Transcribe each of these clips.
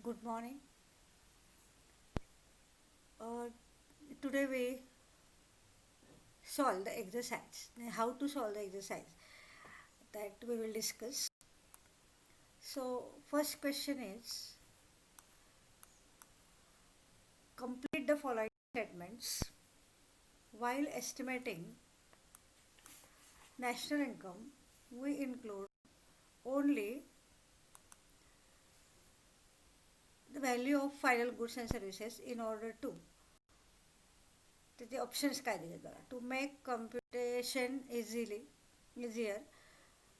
Good morning. Uh, Today we solve the exercise. How to solve the exercise that we will discuss. So, first question is complete the following statements while estimating national income. We include only the value of final goods and services in order to त्याचे options काय दिले बघा to make computation easier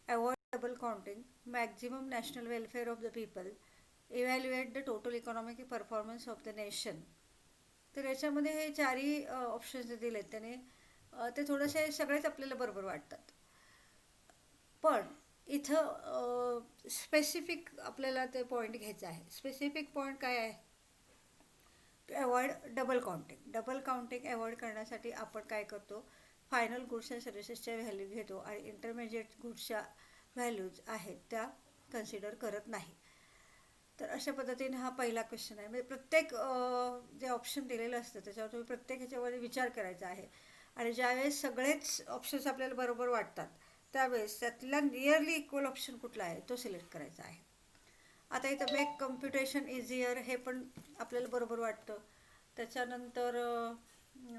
avoid double counting, maximum national welfare of the people, evaluate the total economic performance of the nation. तर याच्यामध्ये हे चारही options दिलेत त्याने ते थोडेसे सगळेच आपल्याला बरोबर वाटतात. पण इथं स्पेसिफिक आपल्याला ते पॉईंट घ्यायचं आहे. स्पेसिफिक पॉईंट काय आहे? To avoid double counting avoid करण्यासाठी आपण काय करतो, फायनल गुड्स अँड सर्व्हिसेसच्या व्हॅल्यू घेतो आणि इंटरमिजिएट गुड्सच्या व्हॅल्यूज आहेत त्या कन्सिडर करत नाही. तर अशा पद्धतीने हा पहिला क्वेश्चन आहे. म्हणजे प्रत्येक जे ऑप्शन दिलेलं असतं त्याच्यावर तुम्ही प्रत्येक ह्याच्यामध्ये विचार करायचा आहे आणि ज्यावेळेस सगळेच ऑप्शन्स आपल्याला बरोबर वाटतात त्यावेळेस त्यातला नियरली इक्वल ऑप्शन कुठला आहे तो सिलेक्ट करायचा आहे. आता इथं मेक कम्प्युटेशन इझियर हे पण आपल्याला बरोबर वाटतं. त्याच्यानंतर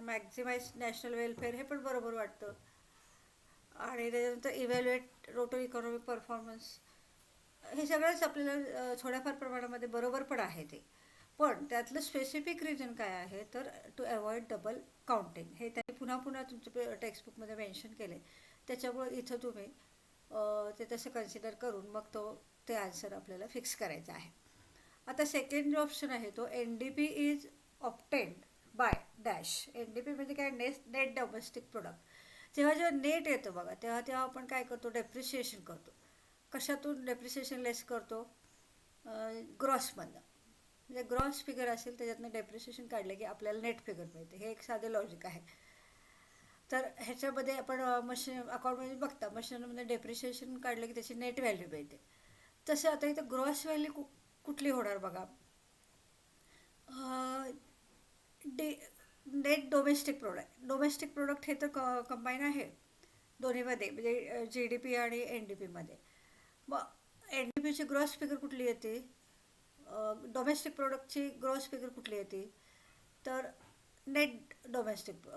मॅक्झिमाइज नॅशनल वेलफेअर हे पण बरोबर वाटतं. आणि त्याच्यानंतर इव्हॅल्युएट टोटल इकॉनॉमिक परफॉर्मन्स हे सगळंच आपल्याला थोड्याफार प्रमाणामध्ये बरोबर पण आहे ते. पण त्यातलं स्पेसिफिक रिझन काय आहे तर टू अवॉइड डबल काउंटिंग हे त्यांनी पुन्हा पुन्हा तुमच्या टेक्स्टबुकमध्ये मेन्शन केले. त्याच्यामुळे इथं तुम्ही ते तसं कन्सिडर करून मग ते आन्सर आपल्याला फिक्स करायचा आहे. आता सेकंड जो ऑप्शन आहे तो N D P is opted by dash. N D P म्हणजे काय? Net domestic product. जेव्हा नेट येतं बघा तेव्हा तेव्हा आपण काय करतो, डेप्रिशिएशन करतो. कशातून डेप्रिशिएशन लेस करतो? ग्रॉसमधनं. म्हणजे ग्रॉस फिगर असेल त्याच्यातनं डेप्रिशिएशन काढलं की आपल्याला नेट फिगर मिळते. हे एक साधे लॉजिक आहे. तर ह्याच्यामध्ये आपण मशीन अकाउंटमध्ये बघता मशीनमध्ये डेप्रिशिएशन काढलं की त्याची नेट व्हॅल्यू मिळते. तसं आता इथं ग्रॉस व्हॅल्यू कुठली होणार बघा? डे नेट डोमेस्टिक प्रोडक्ट हे तर कंबाईन आहे दोन्हीमध्ये, म्हणजे जी डी पी आणि एन डी पीमध्ये. मग एन डी पीची ग्रॉस फिगर कुठली येते? डोमेस्टिक प्रोडक्टची ग्रॉस फिगर कुठली येते? तर net domestic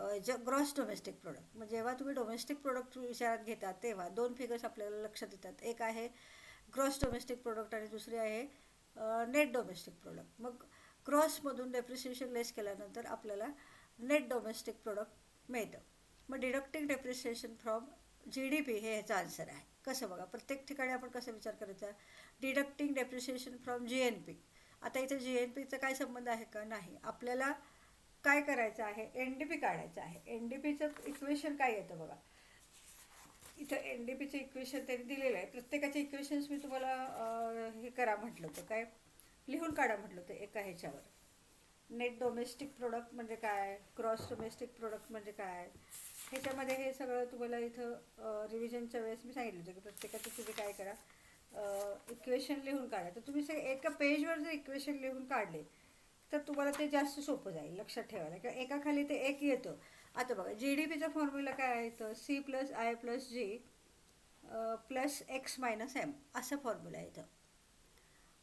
gross domestic product. मग जेव्हा तुम्ही डोमेस्टिक प्रोडक्ट विचारात घेता तेव्हा दोन फिगर्स आपल्याला लक्षात येतात. एक आहे ग्रॉस डोमेस्टिक प्रोडक्ट आणि दुसरी आहे नेट डोमेस्टिक प्रोडक्ट. मग ग्रॉसमधून डेप्रिसिएशन लेस केल्यानंतर आपल्याला नेट डोमेस्टिक प्रोडक्ट मिळतं. मग deducting depreciation from G D P हे ह्याचा आन्सर आहे. कसं बघा, प्रत्येक ठिकाणी आपण कसं विचार करायचा? Deducting depreciation from G N P. आता इथं जी एन पीचा काय संबंध आहे का? नाही. आपल्याला काय करायचं आहे? एन डी पी काढायचं आहे. एन डी पीचं इक्वेशन काय येतं बघा, इथं एन डी पीचं इक्वेशन त्यांनी दिलेलं आहे. प्रत्येकाचे इक्वेशन्स मी तुम्हाला हे करा म्हटलं होतं, काय लिहून काढा म्हटलं होतं एका ह्याच्यावर. नेट डोमेस्टिक प्रोडक्ट म्हणजे काय, क्रॉस डोमेस्टिक प्रोडक्ट म्हणजे काय, ह्याच्यामध्ये हे सगळं तुम्हाला इथं रिव्हिजनच्या वेळेस मी सांगितलं होतं की प्रत्येकाचं तुम्ही काय करा, इक्वेशन लिहून काढा. तर तुम्ही एका पेजवर जर इक्वेशन लिहून काढले तर तुम्हाला ते जास्त सोपं जाईल लक्षात ठेवायला, किंवा एकाखाली ते एक येतं. आता बघा, जी डी पीचा फॉर्म्युला काय आहे? तर C plus I plus G plus X minus M असा फॉर्म्युला आहे इथं.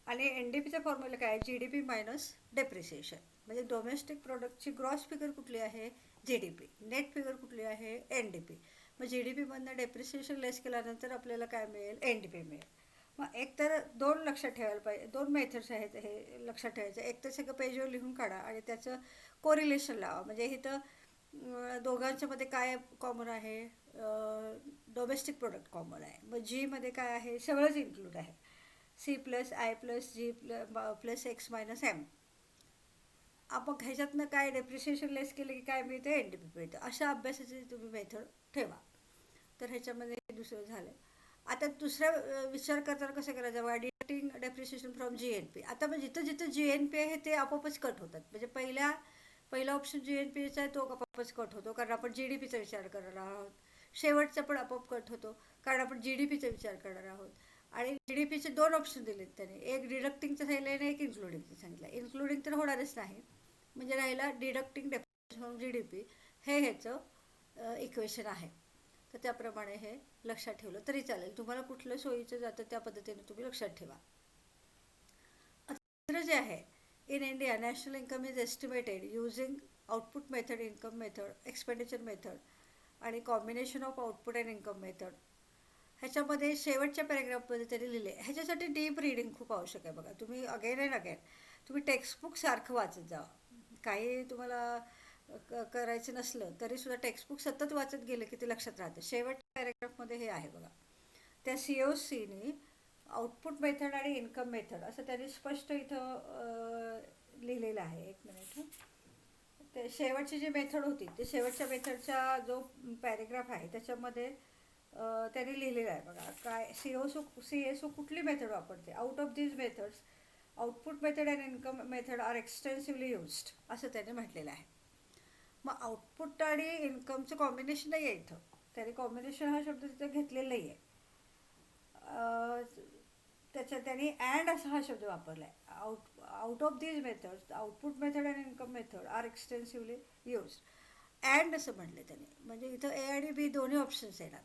आणि एन डी पीचा फॉर्म्युला काय आहे? G D P minus depreciation. म्हणजे डोमेस्टिक प्रोडक्टची ग्रॉस फिगर कुठली आहे? G D P. Net figure कुठली आहे? N D P. मग जी डी पीमधनं डेप्रिसिएशन लेस केल्यानंतर आपल्याला काय मिळेल? एन डी पी मिळेल. मग एक तर दोन लक्षात ठेवायला पाहिजे, दोन मेथड्स आहेत हे लक्षात ठेवायचं. एक तर सगळं पेजवर लिहून काढा आणि त्याचं कोरिलेशन लावा. म्हणजे इथं दोघांच्यामध्ये काय कॉमन आहे? डोमेस्टिक प्रोडक्ट कॉमन आहे. मग जीमध्ये काय आहे? सगळंच इन्क्लूड आहे. C plus I plus G plus X minus M. आपण ह्याच्यातनं काय डेप्रिसिएशन लेस केलं की काय मिळतं? एन डी पी मिळतं. अशा अभ्यासाची तुम्ही मेथड ठेवा. तर ह्याच्यामध्ये दुसरं झालं. आता दुसरा विचार करताना कसं करायचं बघा, deducting depreciation from G N P. आता मग जिथं जिथं जी एन पी आहे ते आपोआपच कट होतात. म्हणजे पहिला ऑप्शन जी एन पीचा आहे तो आपोआपच कट होतो कारण आपण जी डी पीचा विचार करणार आहोत. शेवटचा पण आपोआप कट होतो कारण आपण जी डी पीचा विचार करणार आहोत. आणि GDPचे दोन ऑप्शन दिलेत त्याने, एक डिडक्टिंगचं सांगितलं आणि एक इन्क्लुडिंगचं सांगितलं. इन्क्लुडिंग तर होणारच नाही, म्हणजे राहिला डिडक्टिंग डेफिनेशन GDP, हे ह्याचं इक्वेशन आहे. तर त्याप्रमाणे हे लक्षात ठेवलं तरी चालेल, तुम्हाला कुठलं सोयीचं जातं त्या पद्धतीने तुम्ही लक्षात ठेवा. दुसरं जे आहे, in India national income is estimated using output method, income method, expenditure method आणि combination of output and income method. ह्याच्यामध्ये शेवटच्या पॅरेग्राफमध्ये त्यांनी लिहिले. ह्याच्यासाठी डीप रिडिंग खूप आवश्यक आहे. बघा, तुम्ही अगेन अँड अगेन तुम्ही टेक्स्टबुक सारखं वाचत जा. काही तुम्हाला करायचं नसलं तरीसुद्धा टेक्स्टबुक सतत वाचत गेलं की ते लक्षात राहतं. शेवटच्या पॅरेग्राफमध्ये हे आहे बघा, त्या COCनी आउटपुट मेथड आणि इन्कम मेथड असं त्यांनी स्पष्ट इथं लिहिलेलं आहे. एक मिनिट, ते शेवटची जी मेथड होती ते शेवटच्या मेथडचा जो पॅरेग्राफ आहे त्याच्यामध्ये त्यांनी लिहिलेलं आहे बघा, काय CSO कुठली मेथड वापरते. Out of these methods output method and income method are extensively used असं त्यांनी म्हटलेलं आहे. मग आउटपुट आणि इन्कमचं कॉम्बिनेशन नाही आहे इथं, त्याने कॉम्बिनेशन हा शब्द तिथं घेतलेला नाही आहे. त्याच्यात त्यांनी अँड असा हा शब्द वापरला आहे. Out of these methods output method and income method are extensively use. And असं म्हटलं त्याने, म्हणजे इथं A आणि B दोन्ही ऑप्शन्स येणार.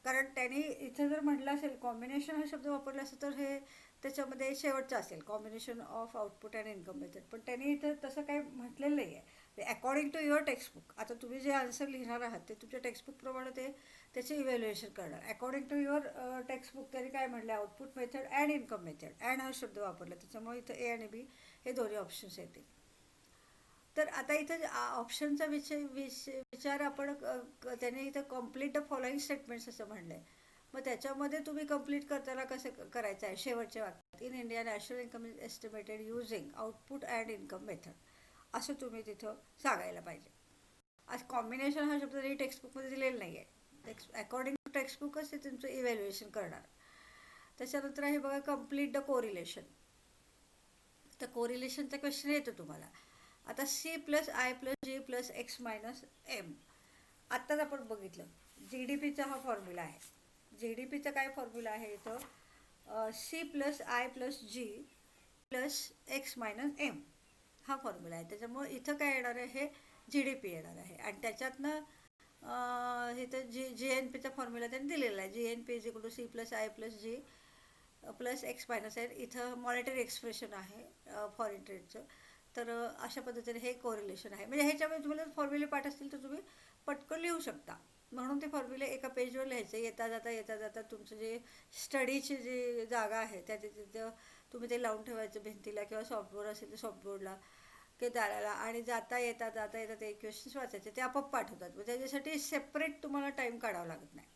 कारण त्यांनी इथं जर म्हटलं असेल कॉम्बिनेशन हा शब्द वापरला असेल तर हे त्याच्यामध्ये शेवटचं असेल, combination of output and income method. पण त्यांनी इथं तसं काही म्हटलेलं नाही आहे. अकॉर्डिंग टू युअर टेक्स्टबुक, आता तुम्ही जे आन्सर लिहिणार आहात ते तुमच्या टेक्स्टबुकप्रमाणे ते त्याचे इव्हॅल्युएशन करणार. अकॉर्डिंग टू युअर टेक्स्टबुक त्यांनी काय म्हटलं, output method and income method, and हा शब्द वापरला, त्याच्यामुळे इथं A आणि B हे दोन्ही ऑप्शन्स येतील. तर आता इथं ऑप्शनचा विचार आपण त्याने इथं कम्प्लीट द फॉलोइंग स्टेटमेंट्स असं म्हणलं आहे. मग त्याच्यामध्ये तुम्ही कंप्लीट करताना कसं करायचं आहे, शेवटच्या वाक्यात in India national income is estimated using output and income method असं तुम्ही तिथं सांगायला पाहिजे. आज कॉम्बिनेशन हा शब्द तरी टेक्स्टबुकमध्ये दिलेला नाही आहे. अकॉर्डिंग टू टेक्स्टबुकच ते तुमचं इव्हॅल्युएशन करणार. त्याच्यानंतर आहे बघा कम्प्लीट द कोरिलेशन. तर कोरिलेशनचा क्वेश्चन येतो तुम्हाला. आता C+I+G+X-M आत्ताच आपण बघितलं, GDPचा हा फॉर्म्युला आहे. GDPचा काय फॉर्म्युला आहे इथं, C+I+G+X-M हा फॉर्म्युला आहे. त्याच्यामुळे इथं काय येणार आहे, हे GDP येणार आहे. आणि त्याच्यातनं इथं GNPचा फॉर्म्युला त्यांनी दिलेला आहे. GNP is equal to C+I+G+X-M. इथं मॉनिटरी एक्सप्रेशन आहे फॉरेन ट्रेडचं. तर अशा पद्धतीने हे कोरिलेशन आहे. म्हणजे ह्याच्यामध्ये तुम्हाला फॉर्म्युले पाठ असतील तर तुम्ही पटकन लिहू शकता. म्हणून ते फॉर्म्युले एका पेजवर लिहायचे. येता जाता तुमचं जे स्टडीची जी जागा आहे त्या तिथं तुम्ही ते लावून ठेवायचं भिंतीला, किंवा सॉफ्टबोर्ड असेल तर सॉफ्टबोर्डला की दाराला. आणि जाता येता ते क्वेश्चन्स वाचायचे, ते आपोआप पाठ होतात. मग त्याच्यासाठी सेपरेट तुम्हाला टाईम काढावा लागत नाही.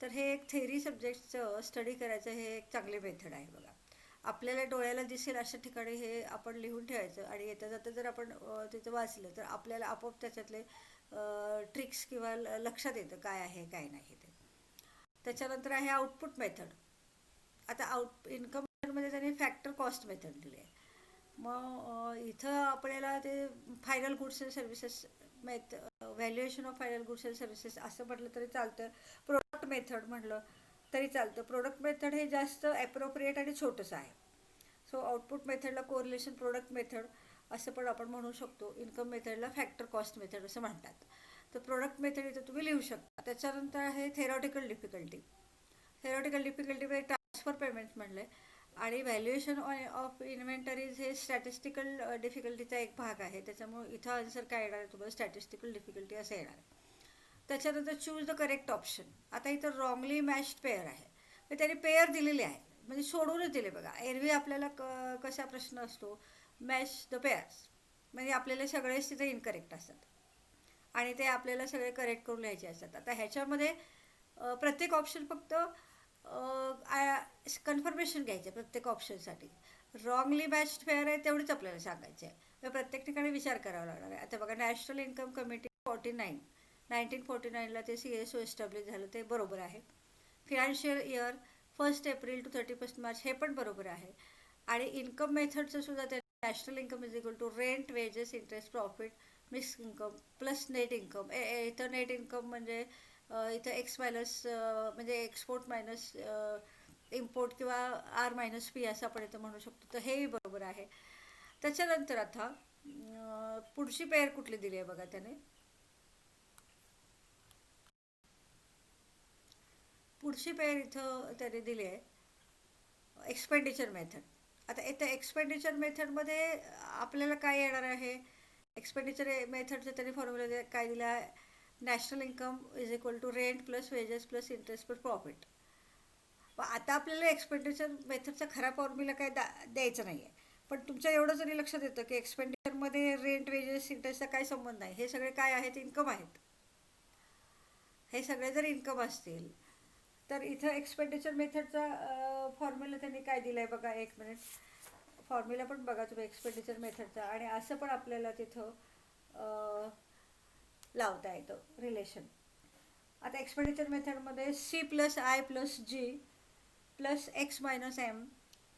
तर हे एक थेरी सब्जेक्टचं स्टडी करायचं हे एक चांगली मेथड आहे बघा. आपल्याला डोळ्याला दिसेल अशा ठिकाणी हे आपण लिहून ठेवायचं, आणि येता जाता जर आपण तिथं वाचलं तर आपल्याला आपोआप त्याच्यातले ट्रिक्स किंवा लक्षात येतं काय आहे काय नाही ते. त्याच्यानंतर आहे आउटपुट मेथड. आता इन्कम मेथडमध्ये त्यांनी फॅक्टर कॉस्ट मेथड दिली आहे. मग इथं आपल्याला ते final goods and services valuation of final goods and services असं म्हटलं तरी चालतं. प्रोडक्ट मेथड म्हटलं तरी चालतं. प्रोडक्ट मेथड हे जास्त ॲप्रोप्रिएट आणि छोटंसं आहे. So output मेथडला correlation product method असं पण आपण म्हणू शकतो. इन्कम मेथडला फॅक्टर कॉस्ट मेथड असं म्हणतात. तर प्रोडक्ट मेथड इथं तुम्ही लिहू शकता. त्याच्यानंतर आहे थेरॉटिकल डिफिकल्टी. थेरॉटिकल डिफिकल्टीमध्ये ट्रान्सफर पेमेंट म्हणलं आहे, आणि व्हॅल्युएशन ऑफ इन्व्हेंटरीज हे स्टॅटिस्टिकल डिफिकल्टीचा एक भाग आहे. त्याच्यामुळे इथं आन्सर काय येणार आहे तुम्हाला, स्टॅटिस्टिकल डिफिकल्टी असं येणार आहे. त्याच्यानंतर चूज द करेक्ट ऑप्शन. आता इथं रॉंगली मॅच्ड पेअर आहे, तर त्याने पेअर दिलेले आहे म्हणजे सोडूनच दिले बघा. एरवी आपल्याला कसा प्रश्न असतो, मॅच द पेअर्स, म्हणजे आपल्याला सगळेच तिथे इनकरेक्ट असतात आणि ते आपल्याला सगळे करेक्ट करून लिहायचे असतात. आता ह्याच्यामध्ये प्रत्येक ऑप्शन फक्त कन्फर्मेशन घ्यायचं प्रत्येक ऑप्शनसाठी. रॉंगली मॅच्ड पेअर आहे तेवढीच आपल्याला सांगायचं आहे. तर प्रत्येक ठिकाणी विचार करावा लागणार आहे. आता बघा, नॅशनल इन्कम कमिटी 1949ला ते CSO एस्टॅब्लिश झालं, ते बरोबर आहे. Financial year 1 April to 31 March हे पण बरोबर आहे. आणि इन्कम मेथडचं सुद्धा त्या national income is equal to rent, wages, interest, profit, mix income plus net income. इथं नेट इन्कम म्हणजे इथं एक्स मायनस म्हणजे एक्सपोर्ट मायनस इम्पोर्ट किंवा आर मायनस पी असं आपण इथं म्हणू शकतो, तर हेही बरोबर आहे. त्याच्यानंतर आता पुढची पेअर कुठली दिली आहे बघा त्याने. पुढची पेअर इथं त्याने दिली आहे एक्सपेंडिचर मेथड. आता इथं एक्सपेंडिचर मेथडमध्ये आपल्याला काय येणार आहे, एक्सपेंडिचर मेथडचं त्यांनी फॉर्म्युला काय दिला आहे, national income is equal to rent plus wages plus interest plus profit. आता आपल्याला एक्सपेंडिचर मेथडचा खरा फॉर्म्युला काय द्यायचा नाही आहे, पण तुमच्या एवढं जरी लक्षात येतं की एक्सपेंडिचरमध्ये रेंट वेजेस इंटरेस्टचा काय संबंध नाही, हे सगळे काय आहेत, इन्कम आहेत. हे सगळे जर इन्कम असतील तर इथं एक्सपेंडिचर मेथडचा फॉर्म्युला त्यांनी काय दिला आहे बघा, एक मिनिट. फॉर्म्युला पण बघा तुम्ही एक्सपेंडिचर मेथडचा, आणि असं पण आपल्याला तिथं लावता येतं रिलेशन. आता एक्सपेंडिचर मेथडमध्ये C plus I plus G plus X minus M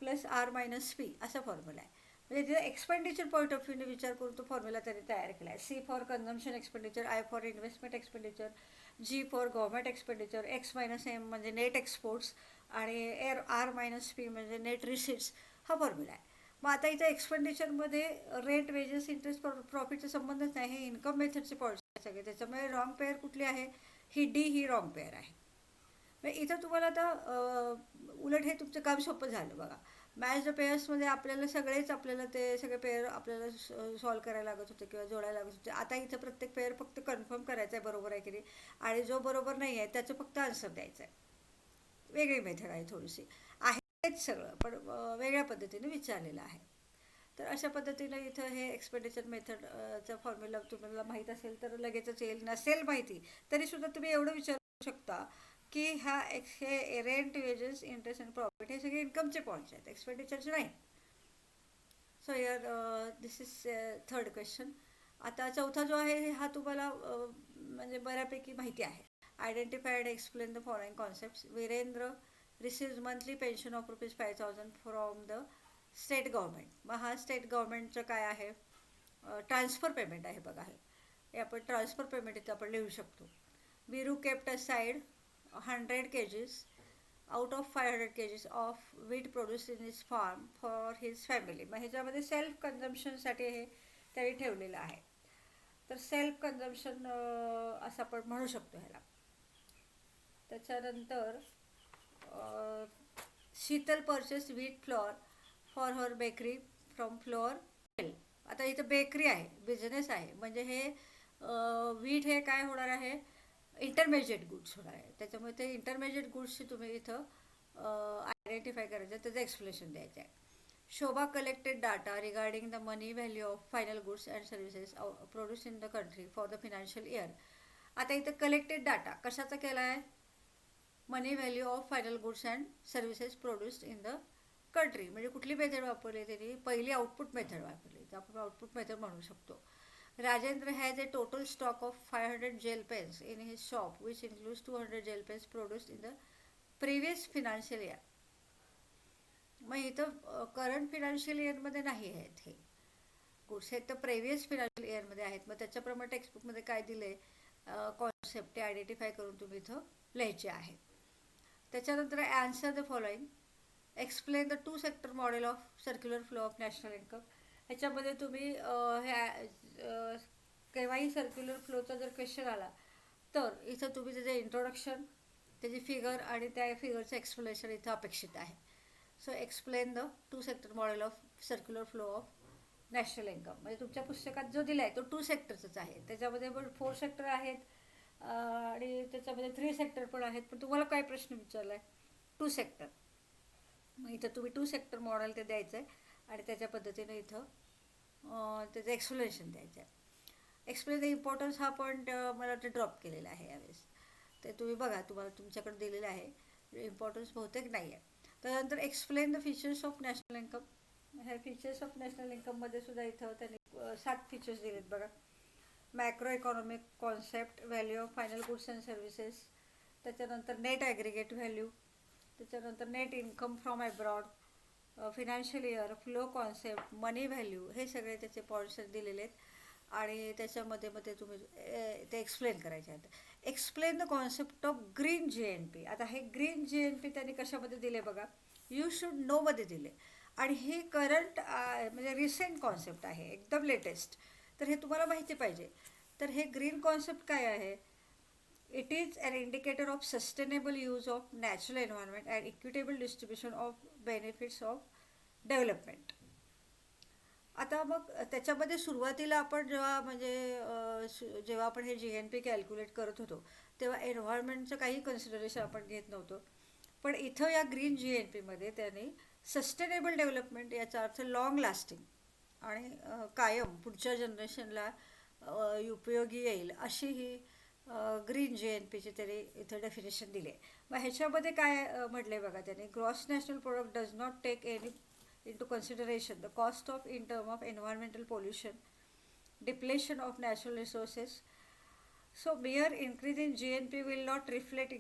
plus R minus P असा फॉर्म्युला आहे. म्हणजे तिथे एक्सपेंडिचर पॉईंट ऑफ व्ह्यूने विचार करून तो फॉर्म्युला त्यांनी तयार केला आहे. C for consumption expenditure, I for investment expenditure, G for government expenditure, X minus M म्हणजे नेट एक्सपोर्ट्स, आणि आर मायनस पी म्हणजे नेट रिसिट्स, हा फॉर्म्युला आहे. मग आता इथं एक्सपेंडिचरमध्ये रेंट वेजेस इंटरेस्ट प्रॉफिटचा संबंधच नाही, हे इन्कम मेथडचे पॉईंट्स आहेत सगळे. त्याच्यामुळे रॉंग पेअर कुठली आहे, ही डी ही रॉंग पेअर आहे. मग इथं तुम्हाला आता उलट हे तुमचं काम सोपं झालं बघा. मॅच द पेअर्समध्ये आपल्याला ते सगळे पेअर आपल्याला सॉल्व करायला लागत होते किंवा जोडायला लागत होते. आता इथं प्रत्येक पेअर फक्त कन्फर्म करायचं आहे बरोबर आहे की नाही, आणि जो बरोबर नाही आहे त्याचं फक्त आन्सर द्यायचं आहे. वेगळी मेथड आहे थोडीशी, आहे तेच सगळं पण वेगळ्या पद्धतीने विचारलेलं आहे. तर अशा पद्धतीनं इथं हे एक्सपेंडिचर मेथडचा फॉर्म्युला तुम्हाला माहीत असेल तर लगेचच येईल, नसेल माहिती तरीसुद्धा तुम्ही एवढं विचारू शकता की हे rent wages interest and profit हे सगळे इन्कमचे पॉईंट्स आहेत, एक्सपेंडिचरचे नाही. So here this is third question. आता चौथा जो आहे हा तुम्हाला म्हणजे बऱ्यापैकी माहिती आहे. Identified explain the following concept. Virendra receives monthly pension of ₹5,000 from the state government. मग हा स्टेट गव्हर्नमेंटचं काय आहे, ट्रान्सफर पेमेंट आहे बघा. हे आपण ट्रान्सफर पेमेंट इथं आपण लिहू शकतो. Viru kept aside 100 kgs out of 500 kgs of wheat produce in his farm for his family. मग ह्याच्यामध्ये सेल्फ कन्झम्शनसाठी हे त्यांनी ठेवलेलं आहे. तर सेल्फ कन्झम्शन असं आपण म्हणू शकतो ह्याला. त्याच्यानंतर Sheetal purchase wheat flour for her bakery from flour mill. आता इथं बेकरी आहे, बिझनेस आहे, म्हणजे हे वीट हे काय होणार आहे, इंटरमेजिएट गुड्स होणार आहे. त्याच्यामुळे ते इंटरमेजिएट गुड्सची तुम्ही इथं आयडेंटिफाय करायचं आहे, त्याचं एक्सप्लेनेशन द्यायचं आहे. Shobha collected data regarding the money value of final goods and services produce in the country for the financial year. आता इथं कलेक्टेड डाटा कशाचा केला आहे, money value of final goods and services produced in the country. म्हणजे कुठली method वापरली त्यांनी, पहिली आउटपुट मेथड वापरली, तर आपण आउटपुट मेथड म्हणू शकतो. Rajendra has a total stock of 500 gel pens in his shop, which includes 200 gel pens produced in the previous financial year. मग इथं करंट फिनान्शियल इयरमध्ये नाही आहेत हे गुड्स, हे तर प्रेवियस फिनान्शियल इयरमध्ये आहेत. मग त्याच्याप्रमाणे टेक्स्टबुकमध्ये काय दिले कॉन्सेप्ट ते आयडेंटिफाय करून तुम्ही इथं लिहायचे आहे. त्याच्यानंतर answer the following. Explain the 2 sector model of circular flow of national income. ह्याच्यामध्ये तुम्ही हे केव्हाही सर्क्युलर फ्लोचा जर क्वेश्चन आला तर इथं तुम्ही त्याचे इंट्रोडक्शन, त्याची फिगर आणि त्या फिगरचं एक्सप्लेनेशन इथं अपेक्षित आहे. So explain the 2 sector model of circular flow of national income. म्हणजे तुमच्या पुस्तकात जो दिला आहे तो 2 सेक्टरचाच आहे. त्याच्यामध्ये पण 4 सेक्टर आहेत आणि त्याच्यामध्ये 3 सेक्टर पण आहेत, पण तुम्हाला काय प्रश्न विचारला आहे, 2 सेक्टर. मग इथं तुम्ही 2 सेक्टर मॉडेल ते द्यायचं आहे आणि त्याच्या पद्धतीने इथं त्याचं एक्सप्लेनेशन द्यायचं आहे. एक्सप्लेन द इम्पॉर्टन्स हा पॉईंट मला वाटतं ड्रॉप केलेला आहे यावेळेस, ते तुम्ही बघा, तुम्हाला तुमच्याकडे दिलेलं आहे, इम्पॉर्टन्स बहुतेक नाही आहे. त्यानंतर explain the features of national income. ह्या फीचर्स ऑफ नॅशनल इन्कममध्ये सुद्धा इथं त्यांनी 7 फीचर्स दिलेत बघा. Macro economic concept, value of final goods and services, त्याच्यानंतर नेट ॲग्रिगेट व्हॅल्यू, त्याच्यानंतर net income from abroad, financial year, flow concept, money value, हे सगळे त्याचे पॉईंट्स दिलेले आहेत आणि त्याच्यामध्ये तुम्ही ते एक्सप्लेन करायचे आहेत. Explain the concept of green GNP. आता हे ग्रीन GNP त्यांनी कशामध्ये दिले बघा, यू शुड नोमध्ये दिले. आणि ही करंट म्हणजे रिसेंट कॉन्सेप्ट आहे, एकदम लेटेस्ट. तर हे तुम्हाला माहिती पाहिजे. तर हे ग्रीन कॉन्सेप्ट काय आहे? It is an indicator of sustainable use of natural environment and equitable distribution of benefits of development. आता मग त्याच्यामध्ये सुरुवातीला आपण जेव्हा म्हणजे जेव्हा आपण हे GNP कॅल्क्युलेट करत होतो तेव्हा एन्व्हायरमेंटचं काही कन्सिडरेशन आपण घेत नव्हतो. पण इथं या ग्रीन GNPमध्ये त्यांनी सस्टेनेबल डेव्हलपमेंट याचा अर्थ लॉंग लास्टिंग आणि कायम पुढच्या जनरेशनला उपयोगी येईल अशी ही ग्रीन GNPची त्यांनी इथं डेफिनेशन दिली आहे. मग ह्याच्यामध्ये काय म्हटलं आहे बघा त्यांनी, gross national product does not take any into consideration the cost of in term of environmental pollution, depletion of natural resources. So mere increase in GNP will not reflect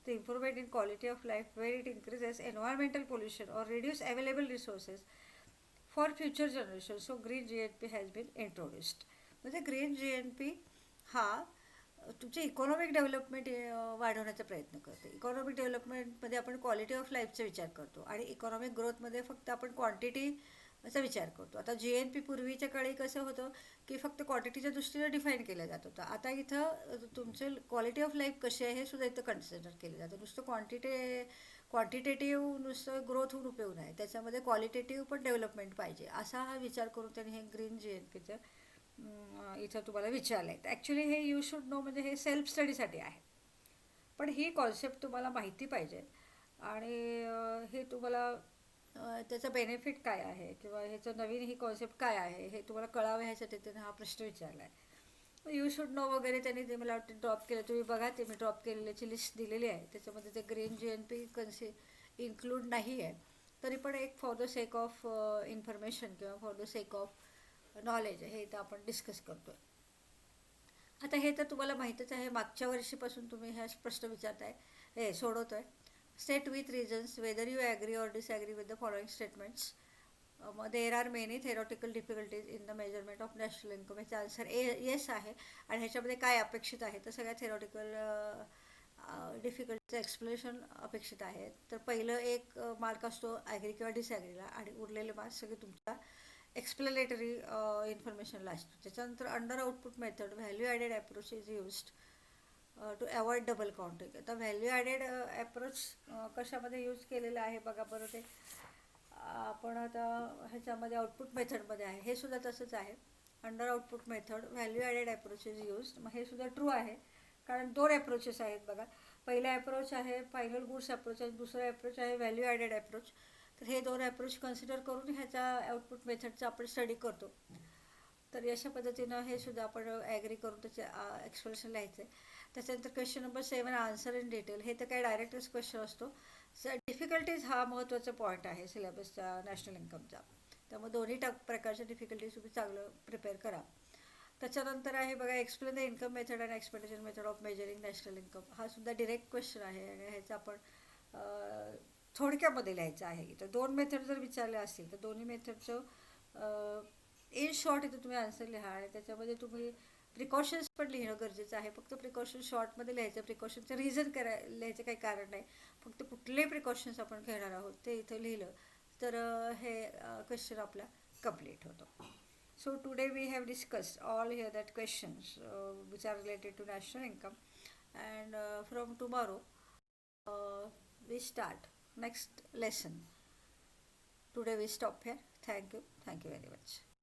the improvement in quality of life where it increases environmental pollution or reduce available resources for future generations. So green GNP has been introduced. म्हणजे green GNP हा तुमचे economic development वाढवण्याचा प्रयत्न करते. Economic डेव्हलपमेंटमध्ये आपण quality of लाईफचा विचार करतो आणि इकॉनॉमिक ग्रोथमध्ये फक्त आपण क्वांटिटीचा विचार करतो. आता GNP पूर्वीच्या काळी कसं होतं की फक्त क्वांटिटीच्या दृष्टीने डिफाईन केलं जात होतं. आता इथं तुमचे क्वालिटी ऑफ लाईफ कशी आहे हे सुद्धा इथं कन्सिडर केलं जातं. नुसतं क्वांटिटेटिव्ह नुसतं ग्रोथ होऊन उपयोग नाही, त्याच्यामध्ये क्वालिटेटिव्ह पण डेव्हलपमेंट पाहिजे असा हा विचार करून त्यांनी हे ग्रीन GNPचं इथं तुम्हाला विचारलं आहे. तर ॲक्च्युली हे यू शुड नो म्हणजे हे सेल्फ स्टडीसाठी आहे, पण ही कॉन्सेप्ट तुम्हाला माहिती पाहिजे. आणि हे तुम्हाला त्याचा बेनिफिट काय आहे किंवा ह्याचं नवीन ही कॉन्सेप्ट काय आहे हे तुम्हाला कळावं ह्यासाठी त्याने हा प्रश्न विचारला आहे. यू शुड नो वगैरे त्यांनी ते मला वाटतं ड्रॉप केलं, तुम्ही बघा ते मी ड्रॉप केलेल्याची लिस्ट दिलेली आहे, त्याच्यामध्ये ते ग्रीन GNP इन्क्लूड नाही आहे. तरी पण एक for the sake of information किंवा for the sake of knowledge हे इथं आपण डिस्कस करतो आहे. आता हे तर तुम्हाला माहीतच आहे, मागच्या वर्षीपासून तुम्ही हा प्रश्न विचारताय, हे सोडवतो आहे. State with reasons whether you agree or disagree with the following statements. There are many theoretical difficulties in the measurement of national income. याचा आन्सर येस आहे. आणि ह्याच्यामध्ये काय अपेक्षित आहे तर सगळ्या थेरॉटिकल डिफिकल्टीचं एक्सप्लेनेशन अपेक्षित आहे. तर पहिलं एक मार्क असतो ॲग्री किंवा डिसॲग्रीला आणि उरलेले मार्क्स सगळे तुमच्या एक्सप्लेनेटरी इन्फॉर्मेशनला असतो. त्याच्यानंतर under output method value added approach is used to avoid double counting. आता व्हॅल्यू ॲडेड अप्रोच कशामध्ये यूज केलेलं आहे बघा बरं. ते आपण आता ह्याच्यामध्ये आउटपुट मेथडमध्ये आहे, हे सुद्धा तसंच आहे. Under output method value added approach is used. मग हे सुद्धा ट्रू आहे, कारण दोन अप्रोचेस आहेत बघा. पहिला अप्रोच आहे फायनल गुड्स अप्रोच आणि दुसरा अप्रोच आहे व्हॅल्यू ॲडेड अप्रोच. तर हे दोन अप्रोच कन्सिडर करून ह्याच्या आउटपुट मेथडचा आपण स्टडी करतो. तर अशा पद्धतीनं हे सुद्धा आपण ॲग्री करून त्याचे एक्सप्लेनेशन लिहायचं आहे. त्याच्यानंतर question number 7 answer in detail. हे तर काय डायरेक्टच क्वेश्चन असतो. डिफिकल्टीज हा महत्त्वाचा पॉईंट आहे सिलेबसचा नॅशनल इन्कमचा, त्यामुळे दोन्ही प्रकारच्या डिफिकल्टीज तुम्ही चांगलं प्रिपेअर करा. त्याच्यानंतर आहे बघा explain the income method and expenditure method of measuring national income. हा सुद्धा डिरेक्ट क्वेश्चन आहे आणि ह्याचा आपण थोडक्यामध्ये लिहायचं आहे. तर दोन मेथड जर विचारले असतील तर दोन्ही मेथडचं इन शॉर्ट इथं तुम्ही आन्सर लिहा आणि त्याच्यामध्ये तुम्ही प्रिकॉशन्स पण लिहिणं गरजेचं आहे. फक्त प्रिकॉशन शॉर्टमध्ये लिहायचं, प्रिकॉशनचं रिझन लिहायचं काही कारण नाही. फक्त कुठले प्रिकॉशन्स आपण घेणार आहोत ते इथं लिहिलं तर हे क्वेश्चन आपला कंप्लीट होतो. So today we have discussed all here that questions which are related to national income, and from tomorrow we start next lesson. Today we stop here. Thank you very much.